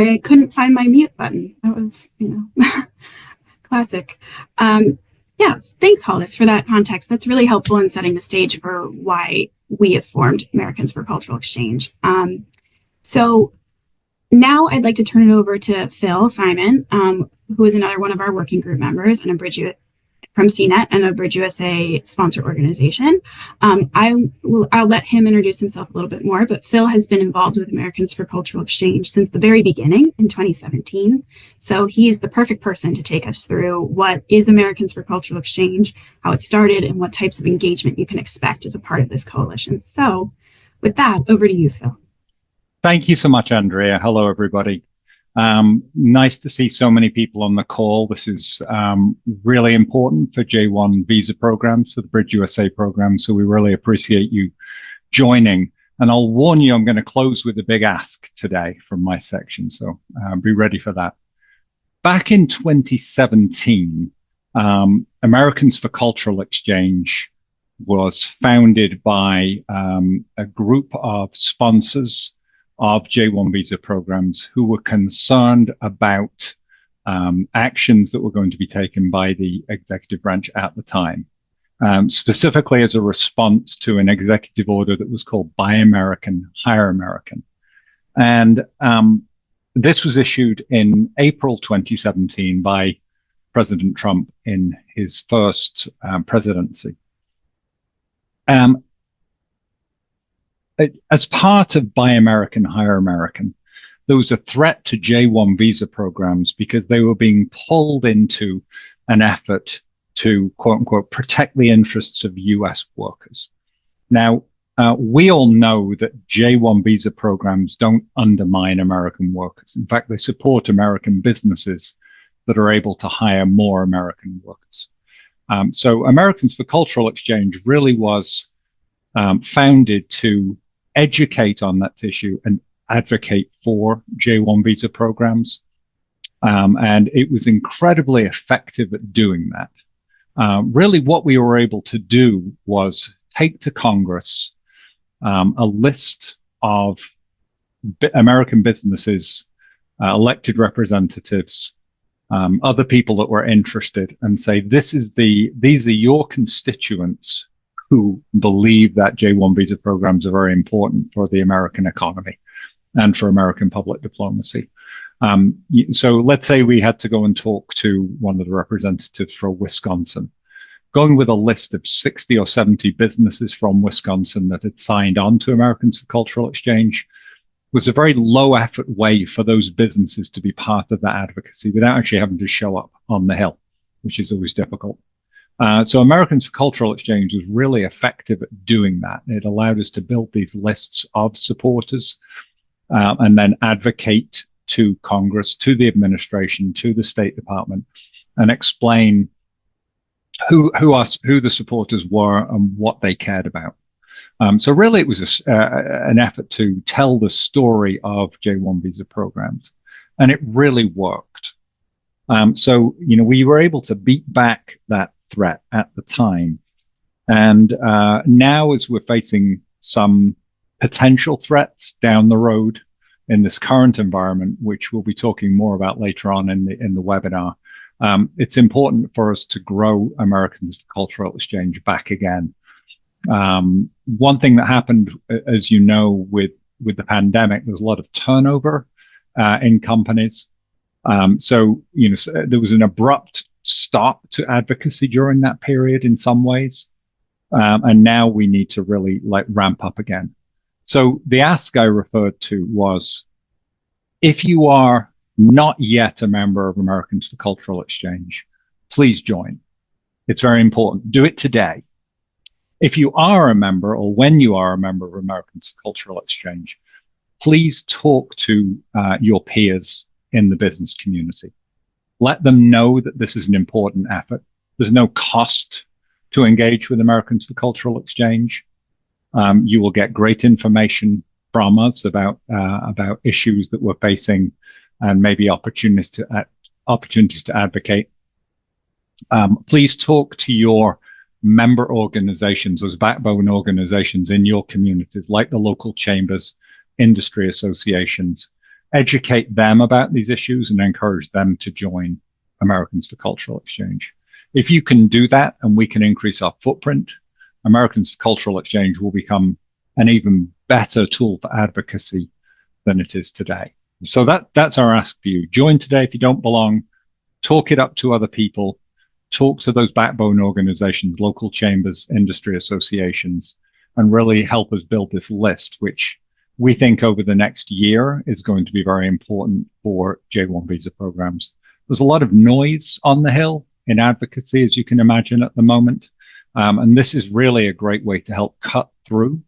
I couldn't find my mute button. That was, classic. Yes, thanks, Hollis, for that context. That's really helpful in setting the stage for why we have formed Americans for Cultural Exchange. So now I'd like to turn it over to Phil Simon, who is another one of our working group members and a Bridge from CNET and a Bridge USA sponsor organization. I'll let him introduce himself a little bit more, but Phil has been involved with Americans for Cultural Exchange since the very beginning in 2017. So he is the perfect person to take us through what is Americans for Cultural Exchange, how it started, and what types of engagement you can expect as a part of this coalition. So with that, over to you, Phil. Thank you so much, Andrea. Hello, everybody. Nice to see so many people on the call. This is really important for J1 visa programs, for the Bridge USA program. So we really appreciate you joining. And I'll warn you, I'm going to close with a big ask today from my section. So be ready for that. Back in 2017, Americans for Cultural Exchange was founded by a group of sponsors of J1 visa programs who were concerned about actions that were going to be taken by the executive branch at the time, specifically as a response to an executive order that was called Buy American, Hire American. And this was issued in April 2017 by President Trump in his first presidency. As part of Buy American, Hire American, there was a threat to J1 visa programs because they were being pulled into an effort to, quote unquote, protect the interests of US workers. Now, we all know that J1 visa programs don't undermine American workers. In fact, they support American businesses that are able to hire more American workers. So Americans for Cultural Exchange really was founded to educate on that issue and advocate for J1 visa programs. And it was incredibly effective at doing that. Really what we were able to do was take to Congress a list of American businesses, elected representatives, other people that were interested, and say, these are your constituents who believe that J1 visa programs are very important for the American economy and for American public diplomacy. So let's say we had to go and talk to one of the representatives from Wisconsin. Going with a list of 60 or 70 businesses from Wisconsin that had signed on to Americans for Cultural Exchange was a very low effort way for those businesses to be part of that advocacy without actually having to show up on the Hill, which is always difficult. So Americans for Cultural Exchange was really effective at doing that. It allowed us to build these lists of supporters and then advocate to Congress, to the administration, to the State Department, and explain who the supporters were and what they cared about. So really, it was an effort to tell the story of J1 visa programs, and it really worked. So we were able to beat back that threat at the time. And now, as we're facing some potential threats down the road in this current environment, which we'll be talking more about later on in the webinar, it's important for us to grow Americans for Cultural Exchange back again. One thing that happened, as you know, with the pandemic, there was a lot of turnover in companies. So there was an abrupt stop to advocacy during that period in some ways. And now we need to really ramp up again. So the ask I referred to was, if you are not yet a member of Americans for Cultural Exchange, please join. It's very important. Do it today. If you are a member, or when you are a member of Americans for Cultural Exchange, please talk to your peers in the business community. Let them know that this is an important effort. There's no cost to engage with Americans for Cultural Exchange. You will get great information from us about issues that we're facing and maybe opportunities to advocate. Please talk to your member organizations, those backbone organizations in your communities, like the local chambers, industry associations, educate them about these issues and encourage them to join Americans for Cultural Exchange. If you can do that and we can increase our footprint, Americans for Cultural Exchange will become an even better tool for advocacy than it is today. So that's our ask for you. Join today if you don't belong. Talk it up to other people. Talk to those backbone organizations, local chambers, industry associations, and really help us build this list, which we think over the next year is going to be very important for J1 visa programs. There's a lot of noise on the Hill in advocacy, as you can imagine at the moment. And this is really a great way to help cut through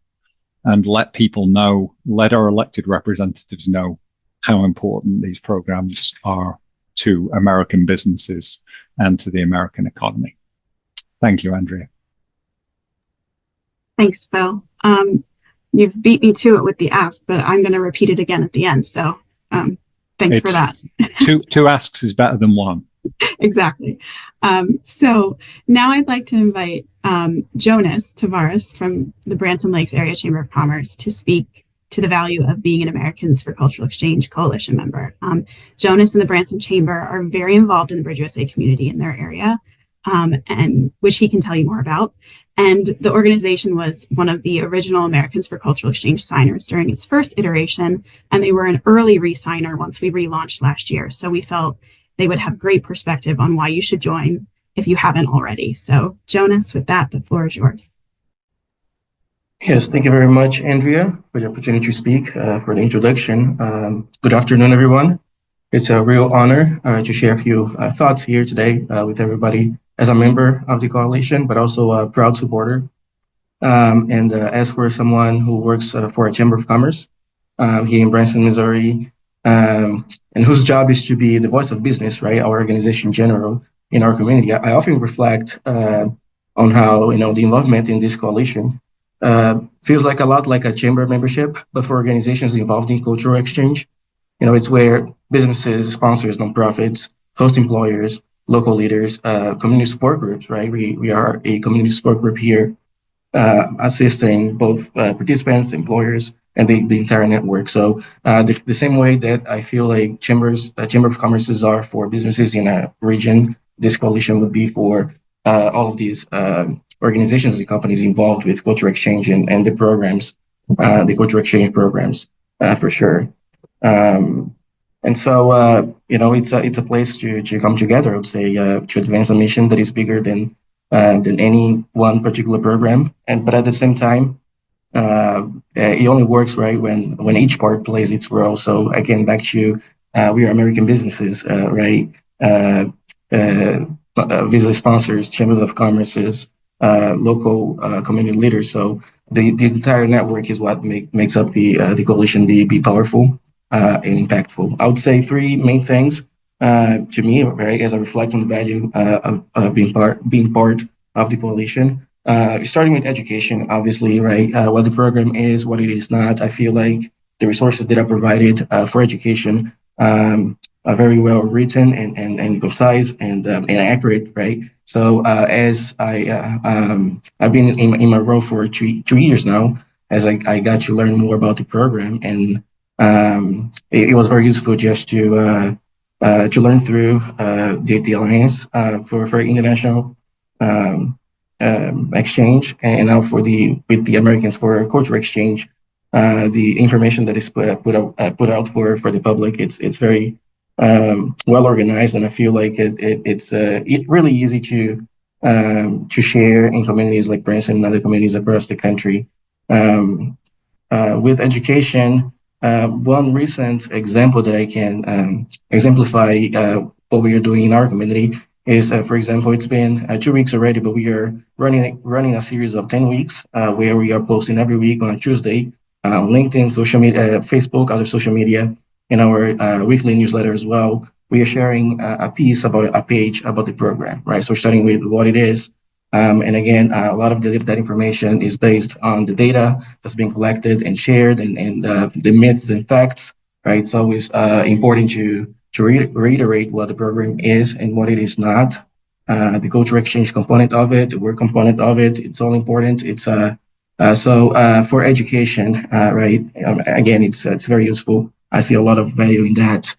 and let people know, let our elected representatives know how important these programs are to American businesses and to the American economy. Thank you, Andrea. Thanks, Phil. You've beat me to it with the ask, but I'm going to repeat it again at the end. So thanks for that. two asks is better than one. Exactly. So now I'd like to invite Jonas Tavares from the Branson Lakes Area Chamber of Commerce to speak to the value of being an Americans for Cultural Exchange Coalition member. Jonas and the Branson Chamber are very involved in the Bridge USA community in their area, and which he can tell you more about. And the organization was one of the original Americans for Cultural Exchange signers during its first iteration, and they were an early re-signer once we relaunched last year. So we felt they would have great perspective on why you should join if you haven't already. So Jonas, with that, the floor is yours. Yes, thank you very much, Andrea, for the opportunity to speak, for the introduction. Good afternoon, everyone. It's a real honor to share a few thoughts here today with everybody as a member of the coalition, but also a proud supporter. And as for someone who works for a Chamber of Commerce here in Branson, Missouri, and whose job is to be the voice of business, right? Our organization in general in our community. I often reflect on how, the involvement in this coalition feels like a lot like a chamber membership, but for organizations involved in cultural exchange. It's where businesses, sponsors, nonprofits, host employers, local leaders, community support groups, right? We are a community support group here, assisting both participants, employers, and the entire network. So the same way that I feel like Chamber of Commerce's are for businesses in a region, this coalition would be for all of these organizations and companies involved with cultural exchange and the programs, the cultural exchange programs, for sure. And so, it's a place to come together, I would say, to advance a mission that is bigger than any one particular program. But at the same time, it only works right when each part plays its role. So again, back to we are American businesses, right? Visa sponsors, chambers of commerces, local community leaders. So the entire network is what makes up the coalition be powerful and impactful. I would say three main things to me, right, as I reflect on the value of being part of the coalition. Starting with education, obviously, right? What the program is, what it is not. I feel like the resources that are provided for education are very well written and concise and accurate, right? So as I've been in my role for 2 years now, as I got to learn more about the program, and it was very useful just to learn through the Alliance for International Exchange, and now with the Americans for Cultural Exchange, the information that is put out for the public, it's very well organized, and I feel like it's really easy to share in communities like Branson and other communities across the country. With education, one recent example that I can exemplify what we are doing in our community is, for example, it's been 2 weeks already, but we are running a series of 10 weeks where we are posting every week on a Tuesday on LinkedIn, social media, Facebook, other social media, in our weekly newsletter as well. We are sharing a piece about a page about the program, right? So starting with what it is. And again, a lot of that information is based on the data that's being collected and shared, and the myths and facts, right? It's always important to reiterate what the program is and what it is not. The cultural exchange component of it, the work component of it, it's all important. So for education, right? Again, it's very useful I see a lot of value in that.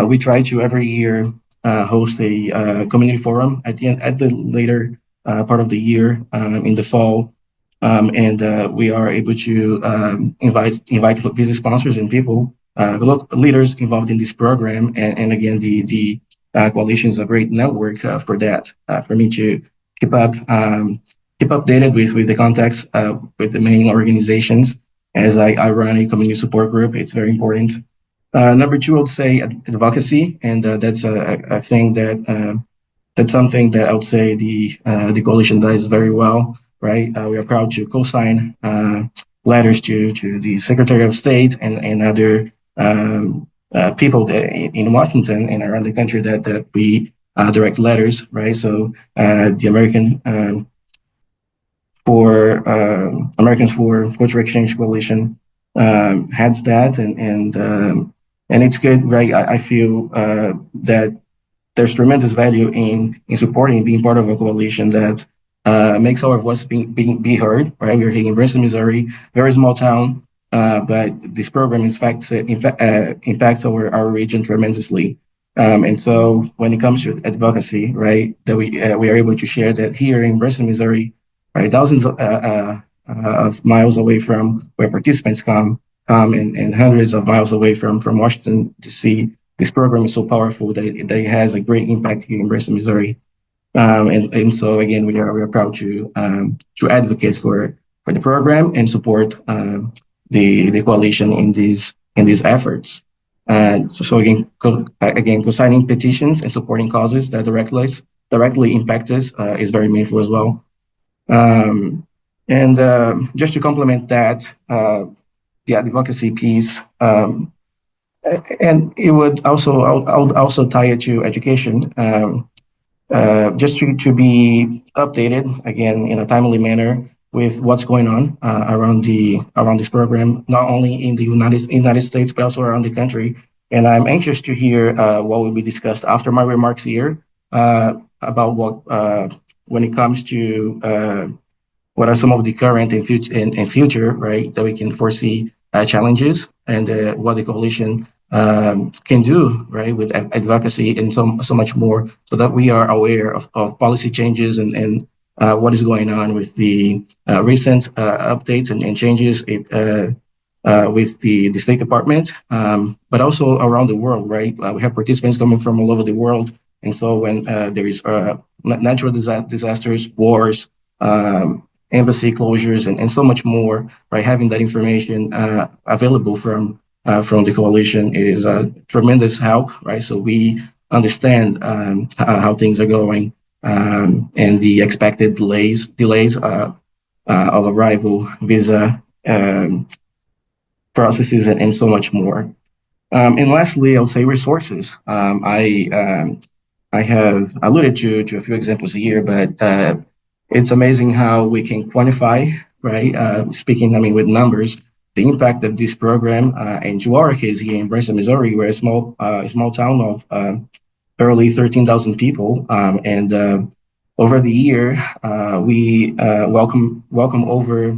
We try to every year host a community forum at the later part of the year in the fall, and we are able to invite visit sponsors and people, local leaders involved in this program, and again the coalition is a great network for that for me to keep up keep updated with the contacts with the main organizations as I run a community support group. It's very important. Number two, I would say advocacy, and that's a thing that that's something that I would say the coalition does very well. Right, we are proud to co-sign letters to the Secretary of State and other people in Washington and around the country that we direct letters. Right, so the Americans for Cultural Exchange Coalition heads that, and it's good, right? I feel that there's tremendous value in supporting being part of a coalition that makes our voice be heard. Right, we're here in Branson, Missouri, very small town, but this program impacts our region tremendously. And so when it comes to advocacy, right, that we are able to share that here in Branson, Missouri, right, thousands of miles away from where participants come, and hundreds of miles away from Washington D.C. This program is so powerful that it has a great impact here in Branson, Missouri. And so again, we are proud to advocate for the program and support the coalition in these efforts. So again, co-signing petitions and supporting causes that directly impact us is very meaningful as well. And just to complement that, the advocacy piece, and it would also I would also tie it to education, just to be updated again in a timely manner with what's going on around this program, not only in the United States but also around the country. And I'm anxious to hear what will be discussed after my remarks here about what when it comes to what are some of the current and future, right, that we can foresee challenges, and what the coalition can do, right, with advocacy and so much more, so that we are aware of policy changes and what is going on with the recent updates and changes with the State Department, but also around the world, right? We have participants coming from all over the world, and so when there is natural disasters, wars, embassy closures, and so much more, right? Having that information available from the coalition is a tremendous help, right? So we understand how things are going, and the expected delays of arrival, visa processes, and so much more. And lastly, I would say resources. I have alluded to a few examples here, but it's amazing how we can quantify, right? Speaking, I mean, with numbers, the impact of this program. And to our case here in Branson, Missouri, we're a small town of barely 13,000 people, and over the year, we welcome over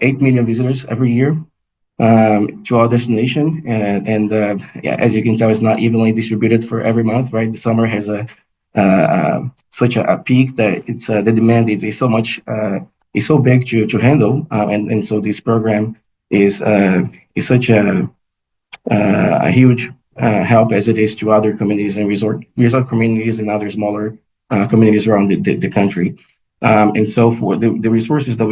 8 million visitors every year to our destination, and yeah, as you can tell, it's not evenly distributed for every month, right? The summer has such a peak that it's the demand is so much is so big to handle, and so this program is such a huge help as it is to other communities and resort communities and other smaller communities around the country. And so for the resources that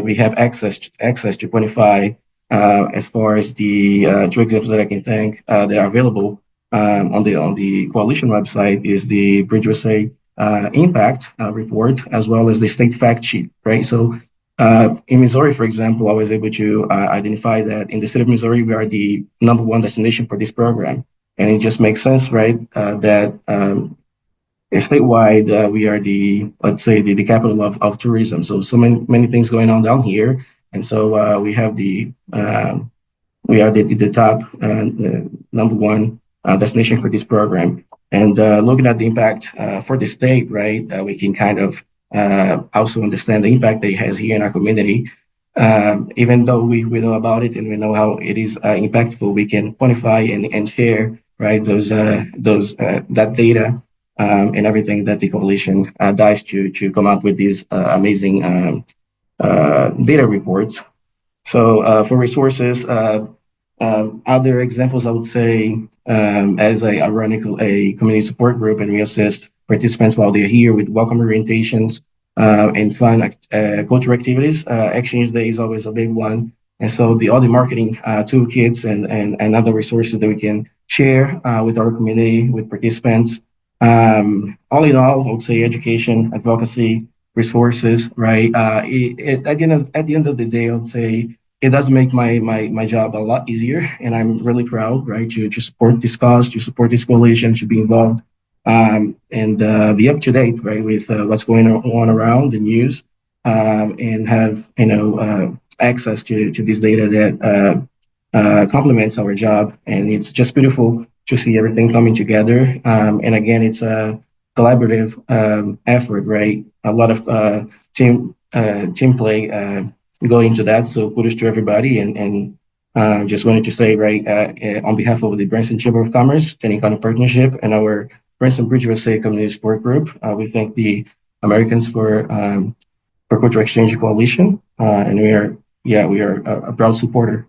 we have access to quantify, as far as the two examples that I can think that are available on the coalition website, is the Bridge USA impact report, as well as the state fact sheet, right? So in Missouri, for example, I was able to identify that in the state of Missouri, we are the #1 destination for this program. And it just makes sense, right, that statewide, we are let's say, the capital of tourism. So many things going on down here. And so we have we are the top #1 destination for this program. And looking at the impact for the state, right, we can kind of also understand the impact that it has here in our community. Even though we know about it and we know how it is impactful, we can quantify and share, right, that data and everything that the coalition does to come up with these amazing data reports. So for resources, other examples, I would say, as a community support group, and we assist participants while they're here with welcome orientations and fun cultural activities. Exchange Day is always a big one. And so all the marketing toolkits and other resources that we can share with our community, with participants. All in all, I would say education, advocacy, resources, right? At the end of the day, I would say it does make my job a lot easier, and I'm really proud, right, to support this cause, to support this coalition, to be involved, and be up to date, right, with what's going on around the news, and have access to this data that complements our job, and it's just beautiful to see everything coming together. And again, it's a collaborative effort, right? A lot of team play go into that. So kudos to everybody, and just wanted to say, right, on behalf of the Branson Chamber of Commerce, Tenny County Partnership, and our Branson Bridge USA Community Support Group, we thank the Americans for Cultural Exchange Coalition, and we are a proud supporter.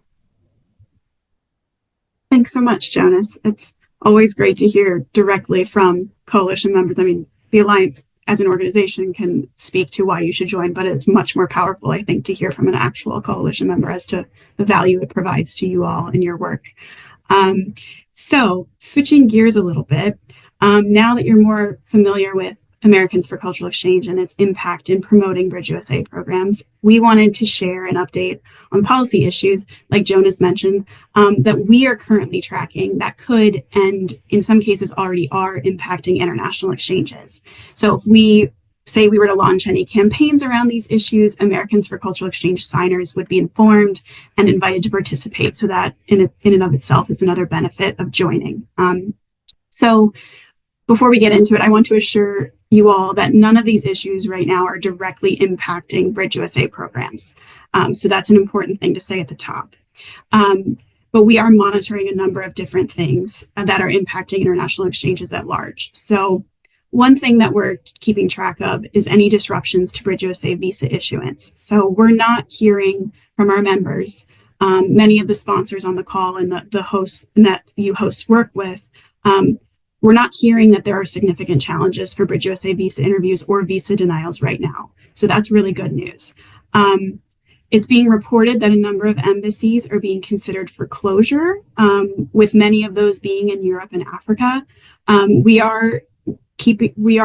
Thanks so much, Jonas. It's always great to hear directly from coalition members. I mean, the Alliance as an organization can speak to why you should join, but it's much more powerful, I think, to hear from an actual coalition member as to the value it provides to you all in your work. So switching gears a little bit, now that you're more familiar with Americans for Cultural Exchange and its impact in promoting Bridge USA programs, we wanted to share an update on policy issues, like Jonas mentioned, that we are currently tracking that could, and in some cases already are, impacting international exchanges. So if we say we were to launch any campaigns around these issues, Americans for Cultural Exchange signers would be informed and invited to participate. So that in and of itself is another benefit of joining. So before we get into it, I want to assure you all that none of these issues right now are directly impacting Bridge USA programs. So that's an important thing to say at the top. But we are monitoring a number of different things that are impacting international exchanges at large. So one thing that we're keeping track of is any disruptions to Bridge USA visa issuance. So we're not hearing from our members, many of the sponsors on the call and the hosts that you hosts work with, we're not hearing that there are significant challenges for Bridge USA visa interviews or visa denials right now. So that's really good news. It's being reported that a number of embassies are being considered for closure, with many of those being in Europe and Africa. We are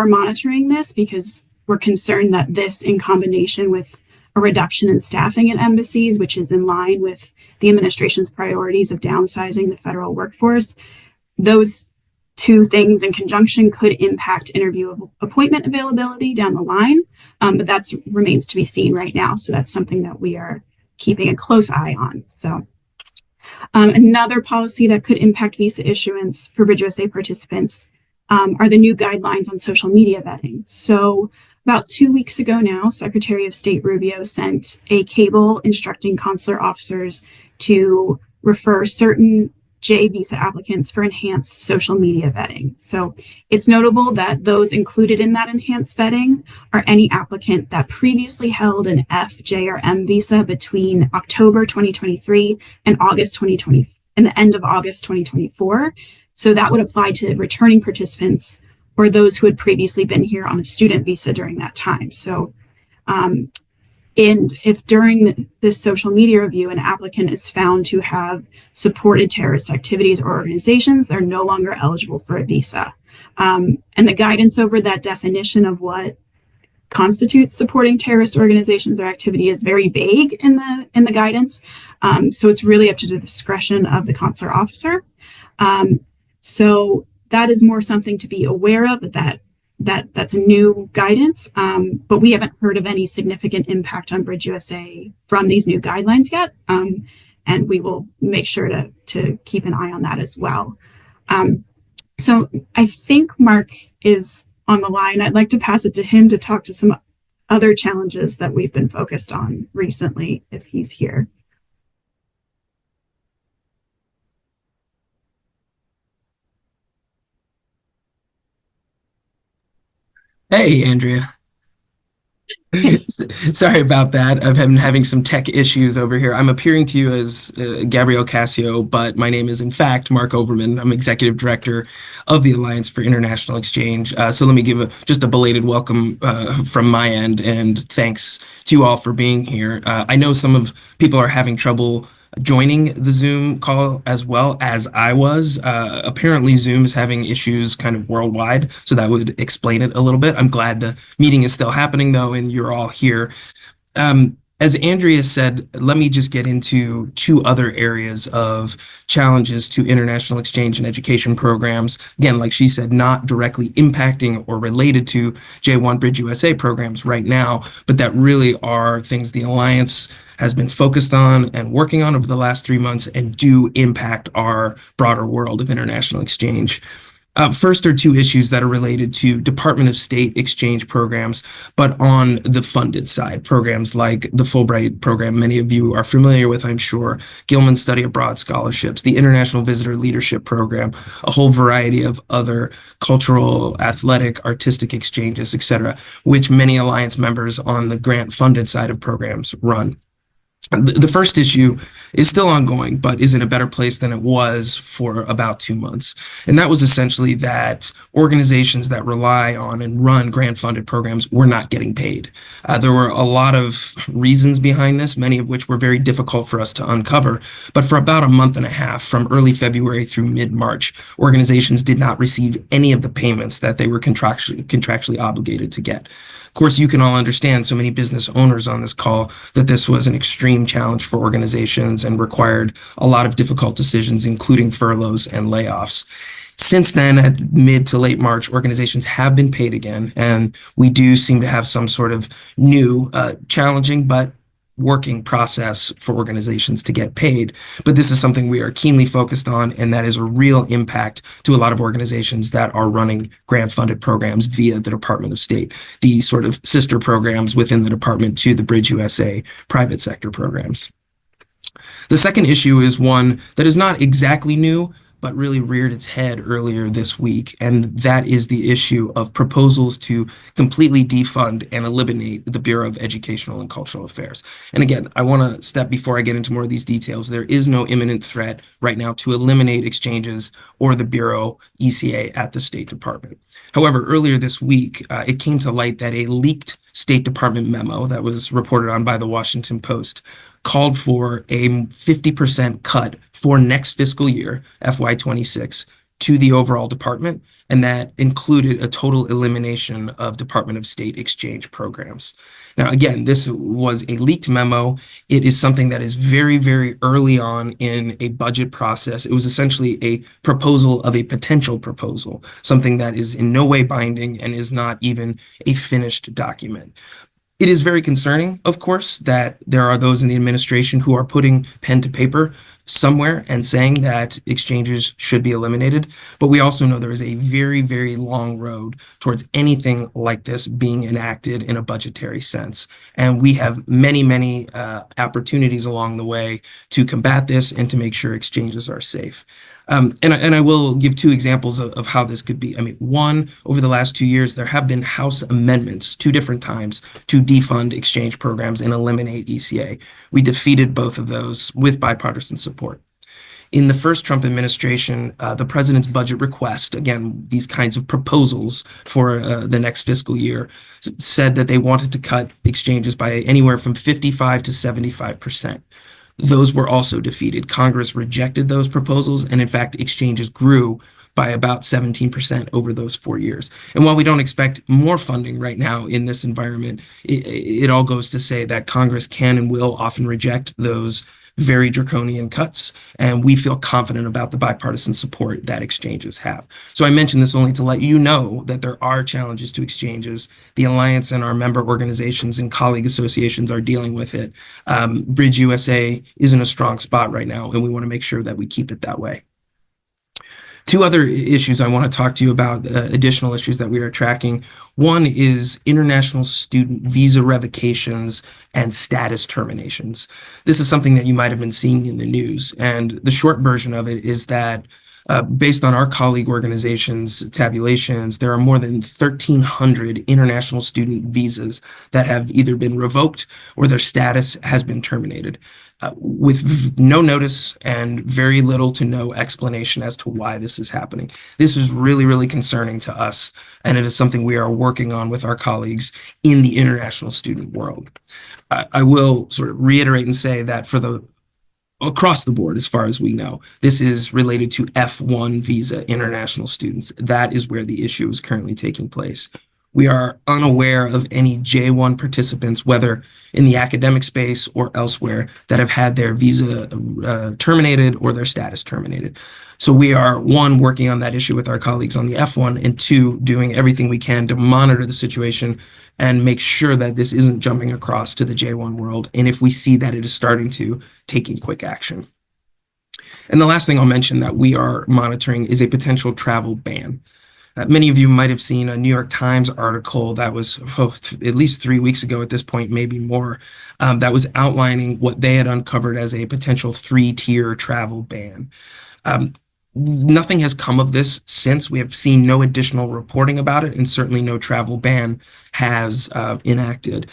monitoring this because we're concerned that this, in combination with a reduction in staffing at embassies, which is in line with the administration's priorities of downsizing the federal workforce, those two things in conjunction could impact interview appointment availability down the line, but that remains to be seen right now. So that's something that we are keeping a close eye on. So another policy that could impact visa issuance for Bridge USA participants are the new guidelines on social media vetting. So about 2 weeks ago now, Secretary of State Rubio sent a cable instructing consular officers to refer certain J visa applicants for enhanced social media vetting. So it's notable that those included in that enhanced vetting are any applicant that previously held an F, J, or M visa between October 2023 and August 2020 and the end of August 2024. So that would apply to returning participants or those who had previously been here on a student visa during that time. So and if during this social media review, an applicant is found to have supported terrorist activities or organizations, they're no longer eligible for a visa. And the guidance over that definition of what constitutes supporting terrorist organizations or activity is very vague in the guidance. So it's really up to the discretion of the consular officer. So that is more something to be aware of, that's a new guidance, but we haven't heard of any significant impact on Bridge USA from these new guidelines yet, and we will make sure to keep an eye on that as well. So I think Mark is on the line. I'd like to pass it to him to talk to some other challenges that we've been focused on recently if he's here. Hey, Andrea. Sorry about that. I've been having some tech issues over here. I'm appearing to you as Gabrielle Cassio, but my name is in fact Mark Overman. I'm Executive Director of the Alliance for International Exchange. So let me give just a belated welcome from my end, and thanks to you all for being here. I know some of people are having trouble joining the Zoom call as well as I was. Apparently Zoom is having issues kind of worldwide, so that would explain it a little bit. I'm glad the meeting is still happening though, and you're all here. As Andrea said, let me just get into two other areas of challenges to international exchange and education programs. Again, like she said, not directly impacting or related to J1 Bridge USA programs right now, but that really are things the Alliance has been focused on and working on over the last 3 months and do impact our broader world of international exchange. First are two issues that are related to Department of State exchange programs, but on the funded side, programs like the Fulbright program, many of you are familiar with, I'm sure, Gilman Study Abroad scholarships, the International Visitor Leadership Program, a whole variety of other cultural, athletic, artistic exchanges, etc., which many Alliance members on the grant funded side of programs run. The first issue is still ongoing, but is in a better place than it was for about 2 months. And that was essentially that organizations that rely on and run grant-funded programs were not getting paid. There were a lot of reasons behind this, many of which were very difficult for us to uncover. But for about a month and a half, from early February through mid-March, organizations did not receive any of the payments that they were contractually obligated to get. Of course, you can all understand, so many business owners on this call, that this was an extreme challenge for organizations and required a lot of difficult decisions, including furloughs and layoffs. Since then, at mid to late March, organizations have been paid again, and we do seem to have some sort of new, challenging but working process for organizations to get paid. But this is something we are keenly focused on, and that is a real impact to a lot of organizations that are running grant-funded programs via the Department of State, the sort of sister programs within the department to the Bridge USA private sector programs. The second issue is one that is not exactly new, but really reared its head earlier this week, and that is the issue of proposals to completely defund and eliminate the Bureau of Educational and Cultural Affairs. And again, I want to step before I get into more of these details. There is no imminent threat right now to eliminate exchanges or the Bureau ECA at the State Department. However, earlier this week, it came to light that a leaked State Department memo that was reported on by the Washington Post called for a 50% cut for next fiscal year, FY26, to the overall department, and that included a total elimination of Department of State exchange programs. Now, again, this was a leaked memo. It is something that is very, very early on in a budget process. It was essentially a proposal of a potential proposal, something that is in no way binding and is not even a finished document. It is very concerning, of course, that there are those in the administration who are putting pen to paper somewhere and saying that exchanges should be eliminated. But we also know there is a very, very long road towards anything like this being enacted in a budgetary sense. And we have many, many opportunities along the way to combat this and to make sure exchanges are safe. And I will give two examples of how this could be. I mean, one, over the last 2 years, there have been House amendments 2 different times to defund exchange programs and eliminate ECA. We defeated both of those with bipartisan support. In the first Trump administration, the president's budget request, again, these kinds of proposals for the next fiscal year, said that they wanted to cut exchanges by anywhere from 55 to 75%. Those were also defeated. Congress rejected those proposals, and in fact, exchanges grew by about 17% over those 4 years. And while we don't expect more funding right now in this environment, it all goes to say that Congress can and will often reject those very draconian cuts, and we feel confident about the bipartisan support that exchanges have. So I mention this only to let you know that there are challenges to exchanges. The Alliance and our member organizations and colleague associations are dealing with it. Bridge USA is in a strong spot right now, and we want to make sure that we keep it that way. Two other issues I want to talk to you about, additional issues that we are tracking. One is international student visa revocations and status terminations. This is something that you might have been seeing in the news. And the short version of it is that based on our colleague organization's tabulations, there are more than 1,300 international student visas that have either been revoked or their status has been terminated. With no notice and very little to no explanation as to why this is happening. This is really, really concerning to us, and it is something we are working on with our colleagues in the international student world. I will sort of reiterate and say that across the board, as far as we know, this is related to F1 visa international students. That is where the issue is currently taking place. We are unaware of any J1 participants, whether in the academic space or elsewhere, that have had their visa terminated or their status terminated. So we are, one, working on that issue with our colleagues on the F1, and two, doing everything we can to monitor the situation and make sure that this isn't jumping across to the J1 world. And if we see that it is starting to, taking quick action. And the last thing I'll mention that we are monitoring is a potential travel ban. Many of you might have seen a New York Times article that was at least 3 weeks ago at this point, maybe more, that was outlining what they had uncovered as a potential 3-tier travel ban. Nothing has come of this since. We have seen no additional reporting about it, and certainly no travel ban has enacted.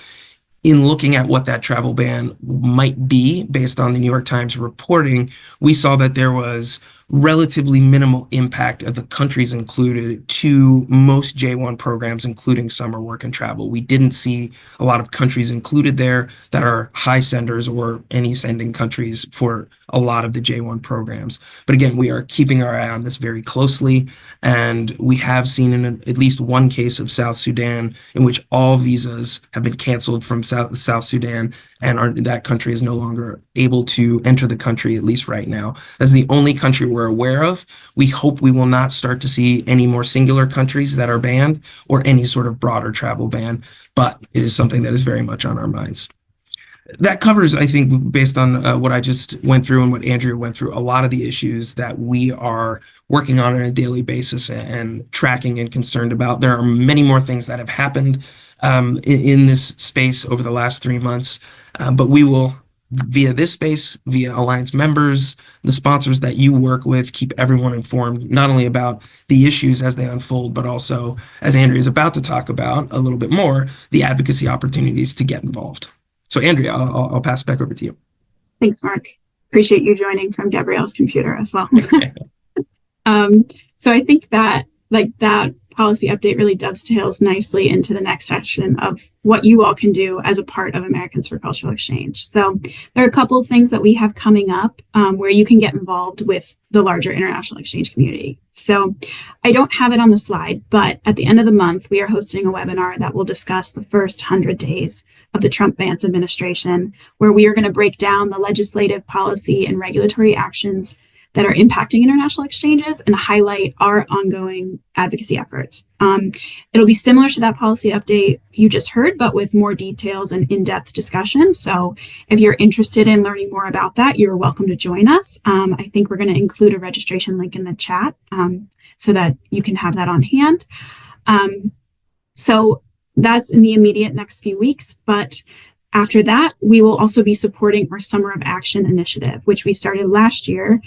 In looking at what that travel ban might be based on the New York Times reporting, we saw that there was relatively minimal impact of the countries included to most J1 programs, including summer work and travel. We didn't see a lot of countries included there that are high senders or any sending countries for a lot of the J1 programs. But again, we are keeping our eye on this very closely, and we have seen in at least one case of South Sudan in which all visas have been canceled from South Sudan, and that country is no longer able to enter the country, at least right now. That's the only country we're aware of. We hope we will not start to see any more singular countries that are banned or any sort of broader travel ban, but it is something that is very much on our minds. That covers, I think, based on what I just went through and what Andrea went through, a lot of the issues that we are working on a daily basis and tracking and concerned about. There are many more things that have happened in this space over the last 3 months, but we will, via this space, via Alliance members, the sponsors that you work with, keep everyone informed, not only about the issues as they unfold, but also, as Andrea is about to talk about a little bit more, the advocacy opportunities to get involved. So Andrea, I'll pass it back over to you. Thanks, Mark. Appreciate you joining from Gabrielle's computer as well. So I think that that policy update really dovetails nicely into the next section of what you all can do as a part of Americans for Cultural Exchange. So there are a couple of things that we have coming up where you can get involved with the larger international exchange community. So I don't have it on the slide, but at the end of the month, we are hosting a webinar that will discuss the first 100 days of the Trump-Vance administration, where we are going to break down the legislative, policy, and regulatory actions that are impacting international exchanges and highlight our ongoing advocacy efforts. It'll be similar to that policy update you just heard, but with more details and in-depth discussion. So if you're interested in learning more about that, you're welcome to join us. I think we're going to include a registration link in the chat so that you can have that on hand. So that's in the immediate next few weeks, but after that, we will also be supporting our Summer of Action initiative, which we started last year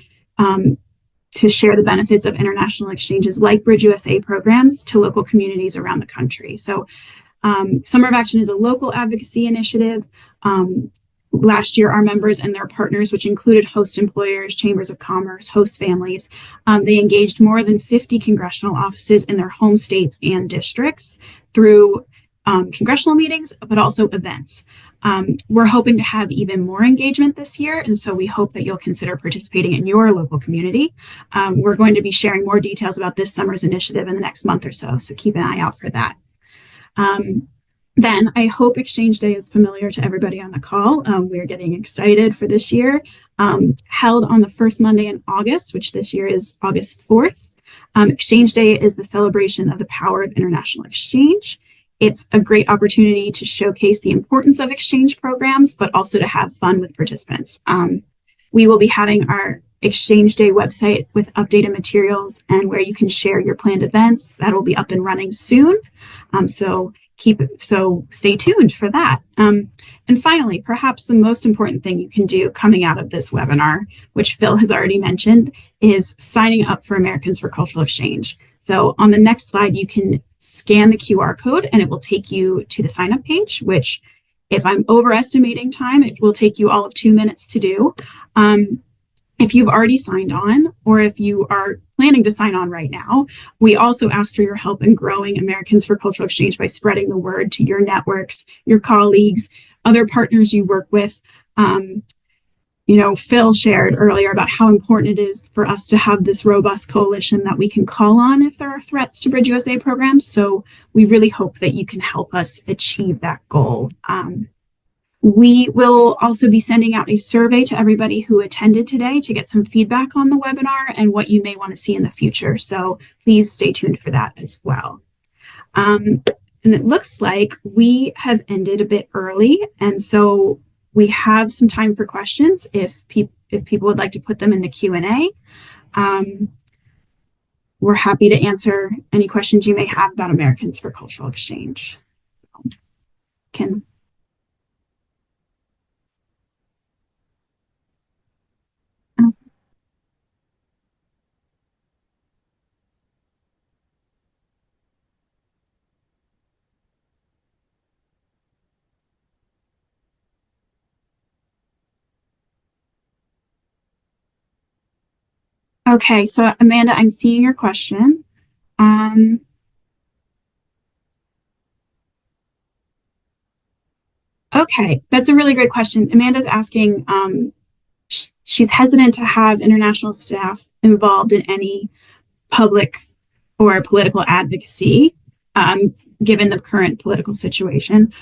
to share the benefits of international exchanges like Bridge USA programs to local communities around the country. So Summer of Action is a local advocacy initiative. Last year, our members and their partners, which included host employers, chambers of commerce, host families, they engaged more than 50 congressional offices in their home states and districts through congressional meetings, but also events. We're hoping to have even more engagement this year, and so we hope that you'll consider participating in your local community. We're going to be sharing more details about this summer's initiative in the next month or so keep an eye out for that. Then I hope Exchange Day is familiar to everybody on the call. We're getting excited for this year. Held on the first Monday in August, which this year is August 4th. Exchange Day is the celebration of the power of international exchange. It's a great opportunity to showcase the importance of exchange programs, but also to have fun with participants. We will be having our Exchange Day website with updated materials and where you can share your planned events. That'll be up and running soon. So stay tuned for that. And finally, perhaps the most important thing you can do coming out of this webinar, which Phil has already mentioned, is signing up for Americans for Cultural Exchange. So on the next slide, you can scan the QR code and it will take you to the sign up page, which if I'm overestimating time, it will take you all of 2 minutes to do. If you've already signed on, or if you are planning to sign on right now, we also ask for your help in growing Americans for Cultural Exchange by spreading the word to your networks, your colleagues, other partners you work with. Phil shared earlier about how important it is for us to have this robust coalition that we can call on if there are threats to Bridge USA programs. So we really hope that you can help us achieve that goal. We will also be sending out a survey to everybody who attended today to get some feedback on the webinar and what you may want to see in the future. So please stay tuned for that as well. And it looks like we have ended a bit early. And so we have some time for questions if people would like to put them in the Q&A. We're happy to answer any questions you may have about Americans for Cultural Exchange. Okay, so Amanda, I'm seeing your question. Okay, that's a really great question. Amanda's asking, she's hesitant to have international staff involved in any public or political advocacy, given the current political situation.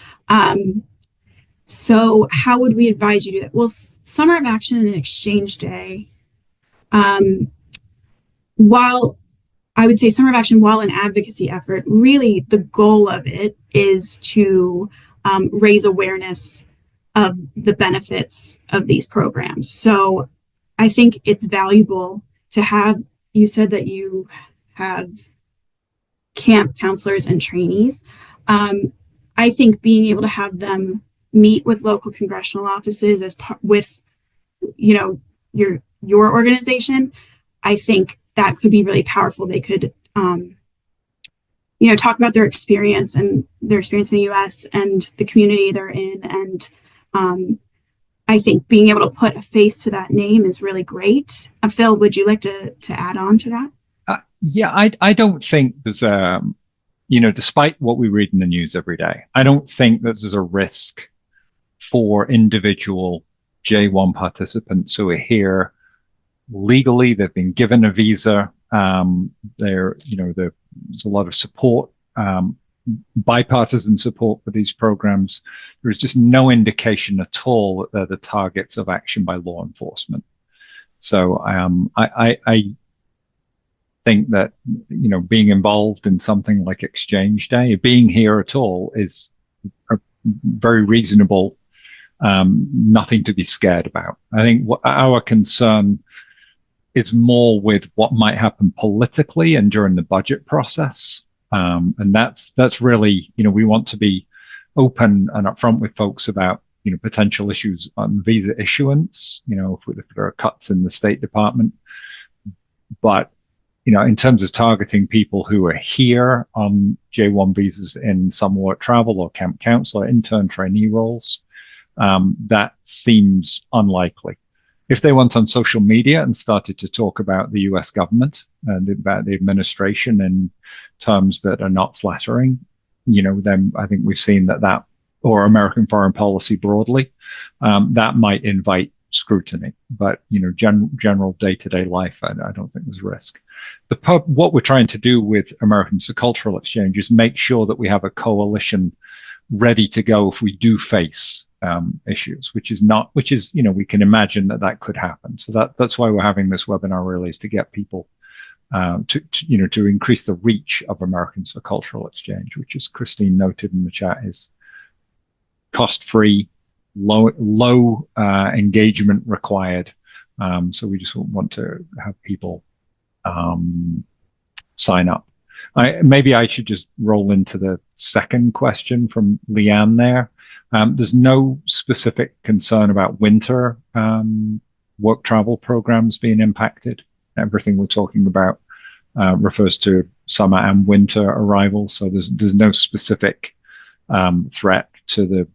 So how would we advise you to do that? Well, Summer of Action and Exchange Day, while I would say Summer of Action, while an advocacy effort, really the goal of it is to raise awareness of the benefits of these programs. So I think it's valuable to have, you said that you have camp counselors and trainees. I think being able to have them meet with local congressional offices as with, your organization, I think that could be really powerful. They could, talk about their experience in the U.S. and the community they're in. And I think being able to put a face to that name is really great. Phil, would you like to add on to that? Yeah, I don't think there's despite what we read in the news every day, I don't think that there's a risk for individual J1 participants who are here legally. They've been given a visa. There's a lot of support, bipartisan support for these programs. There's just no indication at all that they're the targets of action by law enforcement. So I think that being involved in something like Exchange Day, being here at all, is a very reasonable. Nothing to be scared about. I think what our concern is more with what might happen politically and during the budget process. And that's really, we want to be open and upfront with folks about, potential issues on visa issuance, if there are cuts in the State Department. But, in terms of targeting people who are here on J1 visas in summer work travel or camp counselor, intern trainee roles, that seems unlikely. If they went on social media and started to talk about the US government and about the administration in terms that are not flattering, then I think we've seen that or American foreign policy broadly, that might invite scrutiny. But, general day-to-day life, I don't think there's risk. What we're trying to do with Americans for Cultural Exchange is make sure that we have a coalition ready to go if we do face issues, which is we can imagine that could happen. So that's why we're having this webinar, really, is to get people to increase the reach of Americans for Cultural Exchange, which, as Christine noted in the chat, is cost-free, low engagement required, So we just want to have people sign up. Maybe I should just roll into the second question from Leanne there. There's no specific concern about winter work travel programs being impacted. Everything we're talking about refers to summer and winter arrivals. So there's no specific threat to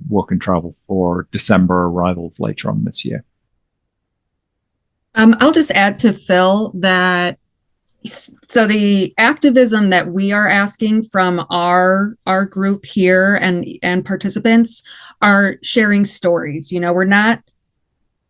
work and travel for December arrivals later on this year. I'll just add to Phil that so the activism that we are asking from our group here and participants are sharing stories. You know, we're not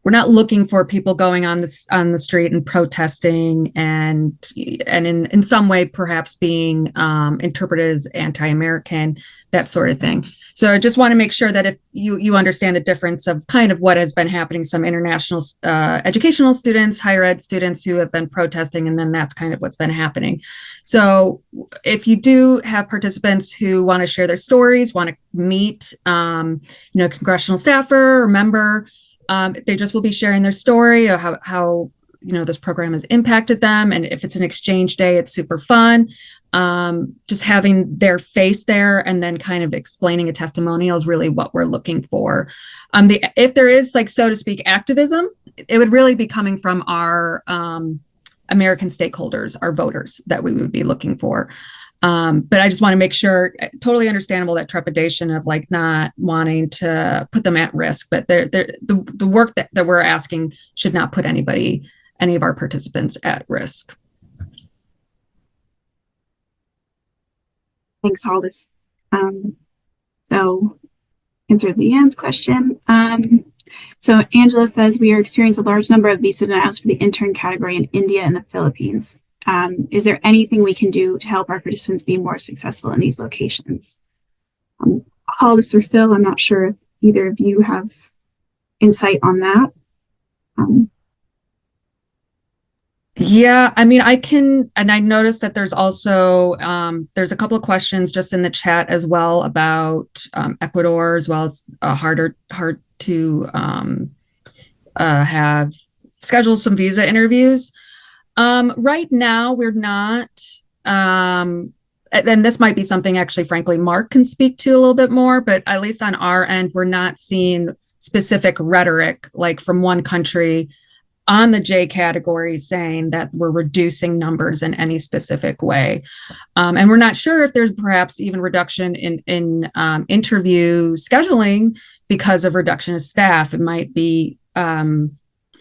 looking for people going on the street and protesting and in some way perhaps being interpreted as anti-American, that sort of thing. So I just want to make sure that if you understand the difference of kind of what has been happening, some international educational students, higher ed students who have been protesting, and then that's kind of what's been happening. So if you do have participants who want to share their stories, want to meet, congressional staffer or member, they just will be sharing their story of how this program has impacted them. And if it's an exchange day, it's super fun. Just having their face there and then kind of explaining a testimonial is really what we're looking for. If there is, like, so to speak, activism, it would really be coming from our American stakeholders, our voters, that we would be looking for. But I just want to make sure, totally understandable, that trepidation of like not wanting to put them at risk, but the work that we're asking should not put any of our participants at risk. Thanks, Aldous. So answered Leanne's question. So Angela says we are experiencing a large number of visa denials for the intern category in India and the Philippines. Is there anything we can do to help our participants be more successful in these locations? Aldous or Phil, I'm not sure if either of you have insight on that. Yeah, I mean, I can, and I noticed that there's also, there's a couple of questions just in the chat as well about Ecuador, as well as hard to have scheduled some visa interviews. Right now, we're not, and this might be something actually, frankly, Mark can speak to a little bit more, but at least on our end, we're not seeing specific rhetoric like from one country on the J category saying that we're reducing numbers in any specific way. And we're not sure if there's perhaps even reduction in interview scheduling because of reduction of staff. It might be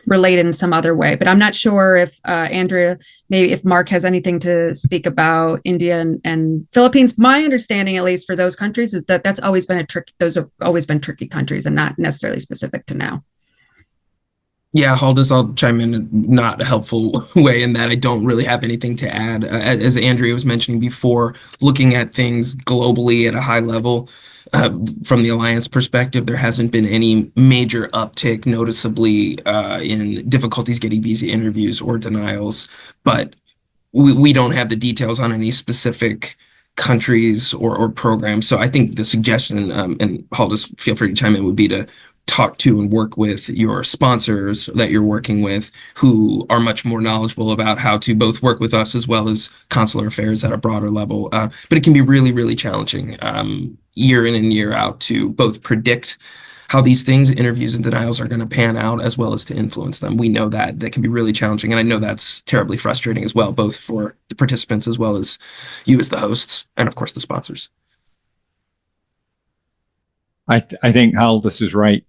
related in some other way, but I'm not sure if Andrea, maybe if Mark has anything to speak about India and Philippines. My understanding, at least for those countries, is that those have always been tricky countries and not necessarily specific to now. Yeah, Aldous, I'll chime in. Not a helpful way in that I don't really have anything to add. As Andrea was mentioning before, looking at things globally at a high level, from the Alliance perspective, there hasn't been any major uptick noticeably in difficulties getting visa interviews or denials, but we don't have the details on any specific countries or programs. So I think the suggestion, and Aldous, feel free to chime in, would be to talk to and work with your sponsors that you're working with, who are much more knowledgeable about how to both work with us as well as consular affairs at a broader level. But it can be really, really challenging year in and year out to both predict how these things, interviews and denials, are going to pan out, as well as to influence them. We know that can be really challenging. And I know that's terribly frustrating as well, both for the participants as well as you as the hosts, and of course the sponsors. I think Aldous is right.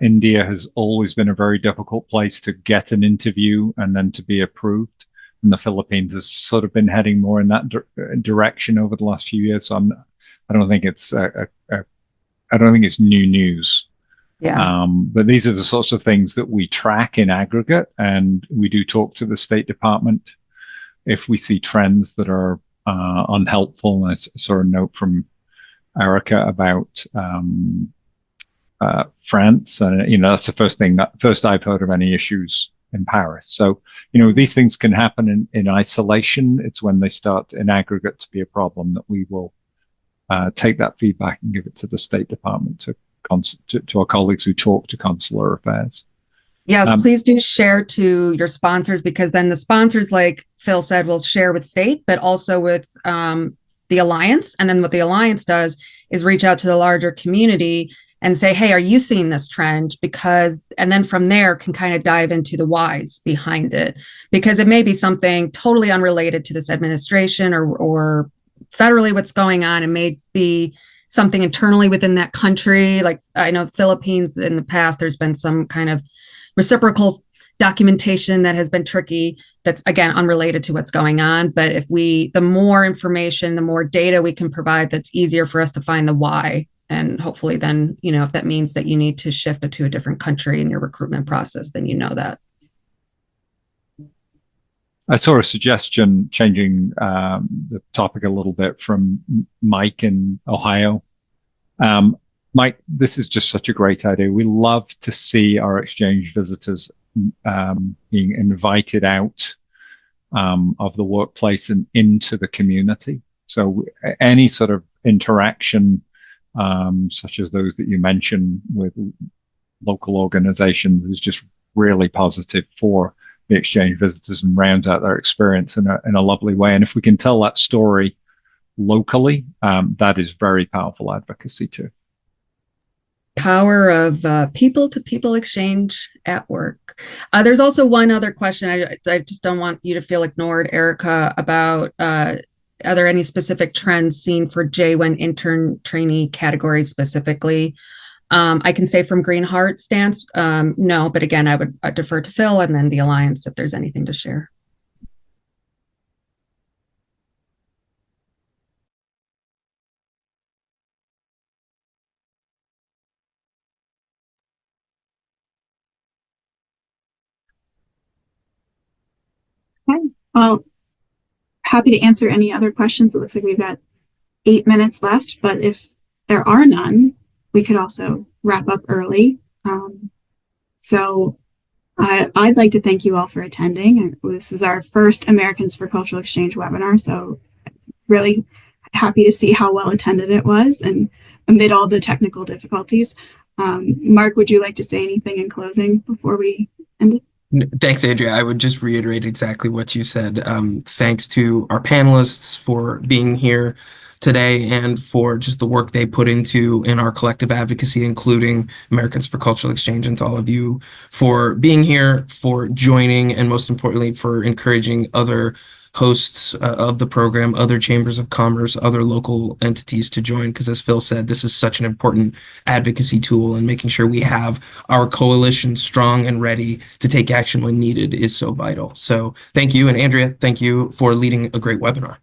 India has always been a very difficult place to get an interview and then to be approved. And the Philippines has sort of been heading more in that direction over the last few years. So I don't think it's new news. Yeah. But these are the sorts of things that we track in aggregate, and we do talk to the State Department if we see trends that are unhelpful. And I saw a note from Erica about France, and that's the first I've heard of any issues in Paris. So these things can happen in isolation. It's when they start in aggregate to be a problem that we will take that feedback and give it to the State Department, to our colleagues who talk to consular affairs. Yes, Um, please do share to your sponsors, because then the sponsors, like Phil said, will share with state, but also with the Alliance. And then what the Alliance does is reach out to the larger community and say, hey, are you seeing this trend? Because, and then from there can kind of dive into the whys behind it, because it may be something totally unrelated to this administration or federally what's going on. It may be something internally within that country. Like I know Philippines in the past, there's been some kind of reciprocal documentation that has been tricky, that's again unrelated to what's going on. But if the more information, the more data we can provide, that's easier for us to find the why. And hopefully then, if that means that you need to shift it to a different country in your recruitment process, then you know that. I saw a suggestion changing the topic a little bit from Mike in Ohio. Mike, this is just such a great idea. We love to see our exchange visitors being invited out of the workplace and into the community. So any sort of interaction, such as those that you mentioned with local organizations, is just really positive for the exchange visitors and rounds out their experience in a lovely way. And if we can tell that story locally, that is very powerful advocacy too. Power of people-to-people exchange at work. There's also one other question. I just don't want you to feel ignored, Erica, about are there any specific trends seen for J1 intern trainee categories specifically? I can say from Green Heart stance, no, but again, I would defer to Phil and then the Alliance if there's anything to share. Well, happy to answer any other questions. It looks like we've got 8 minutes left, but if there are none, we could also wrap up early. So I'd like to thank you all for attending. This is our first Americans for Cultural Exchange webinar, so really happy to see how well attended it was and amid all the technical difficulties. Mark, would you like to say anything in closing before we end it? Thanks, Andrea. I would just reiterate exactly what you said. Thanks to our panelists for being here today and for just the work they put in our collective advocacy, including Americans for Cultural Exchange, and to all of you for being here, for joining, and most importantly, for encouraging other hosts of the program, other chambers of commerce, other local entities to join, because as Phil said, this is such an important advocacy tool, and making sure we have our coalition strong and ready to take action when needed is so vital. So thank you. And Andrea, thank you for leading a great webinar.